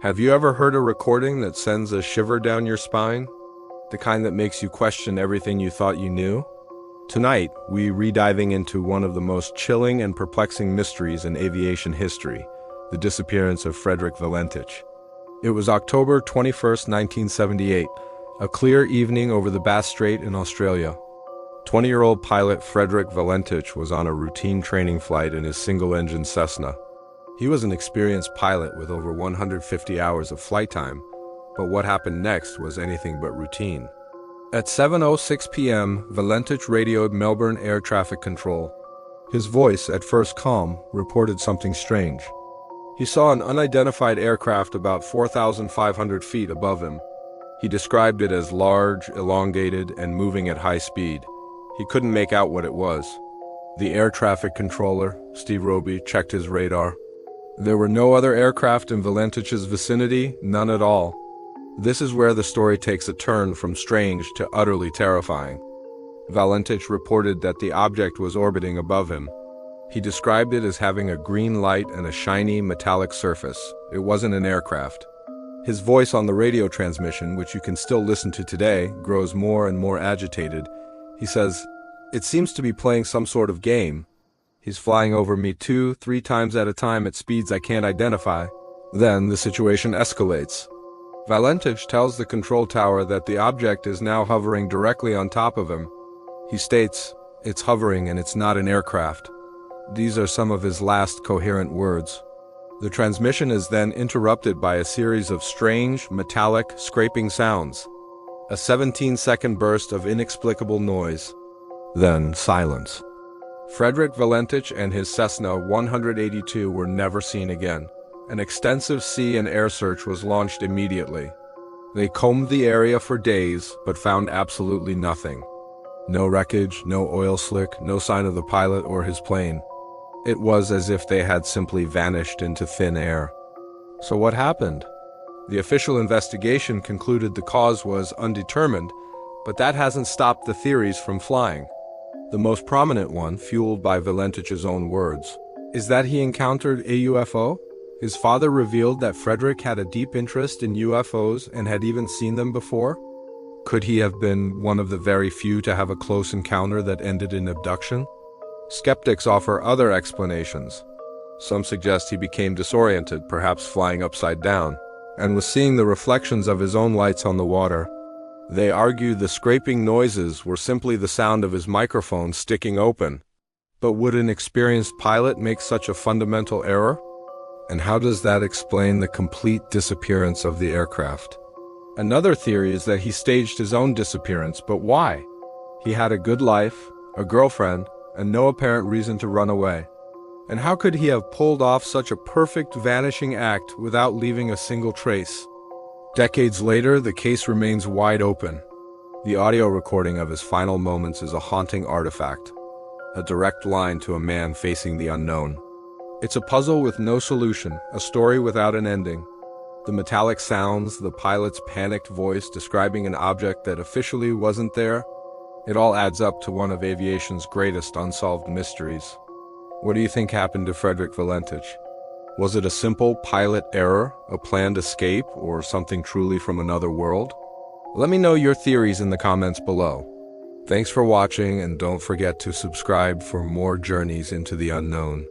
Have you ever heard a recording that sends a shiver down your spine? The kind that makes you question everything you thought you knew? Tonight, we re-diving into one of the most chilling and perplexing mysteries in aviation history, the disappearance of Frederick Valentich. It was October 21st, 1978, a clear evening over the Bass Strait in Australia. 20-year-old pilot Frederick Valentich was on a routine training flight in his single-engine Cessna. He was an experienced pilot with over 150 hours of flight time, but what happened next was anything but routine. At 7:06 p.m., Valentich radioed Melbourne Air Traffic Control. His voice, at first calm, reported something strange. He saw an unidentified aircraft about 4,500 feet above him. He described it as large, elongated, and moving at high speed. He couldn't make out what it was. The air traffic controller, Steve Roby, checked his radar. There were no other aircraft in Valentich's vicinity, none at all. This is where the story takes a turn from strange to utterly terrifying. Valentich reported that the object was orbiting above him. He described it as having a green light and a shiny, metallic surface. It wasn't an aircraft. His voice on the radio transmission, which you can still listen to today, grows more and more agitated. He says, "It seems to be playing some sort of game. He's flying over me 2-3 times at a time at speeds I can't identify." Then the situation escalates. Valentich tells the control tower that the object is now hovering directly on top of him. He states, "It's hovering and it's not an aircraft." These are some of his last coherent words. The transmission is then interrupted by a series of strange, metallic, scraping sounds. A 17-second burst of inexplicable noise. Then silence. Frederick Valentich and his Cessna 182 were never seen again. An extensive sea and air search was launched immediately. They combed the area for days, but found absolutely nothing. No wreckage, no oil slick, no sign of the pilot or his plane. It was as if they had simply vanished into thin air. So what happened? The official investigation concluded the cause was undetermined, but that hasn't stopped the theories from flying. The most prominent one, fueled by Valentich's own words, is that he encountered a UFO. His father revealed that Frederick had a deep interest in UFOs and had even seen them before. Could he have been one of the very few to have a close encounter that ended in abduction? Skeptics offer other explanations. Some suggest he became disoriented, perhaps flying upside down, and was seeing the reflections of his own lights on the water. They argue the scraping noises were simply the sound of his microphone sticking open. But would an experienced pilot make such a fundamental error? And how does that explain the complete disappearance of the aircraft? Another theory is that he staged his own disappearance, but why? He had a good life, a girlfriend, and no apparent reason to run away. And how could he have pulled off such a perfect vanishing act without leaving a single trace? Decades later, the case remains wide open. The audio recording of his final moments is a haunting artifact, a direct line to a man facing the unknown. It's a puzzle with no solution, a story without an ending. The metallic sounds, the pilot's panicked voice describing an object that officially wasn't there, it all adds up to one of aviation's greatest unsolved mysteries. What do you think happened to Frederick Valentich? Was it a simple pilot error, a planned escape, or something truly from another world? Let me know your theories in the comments below. Thanks for watching, and don't forget to subscribe for more journeys into the unknown.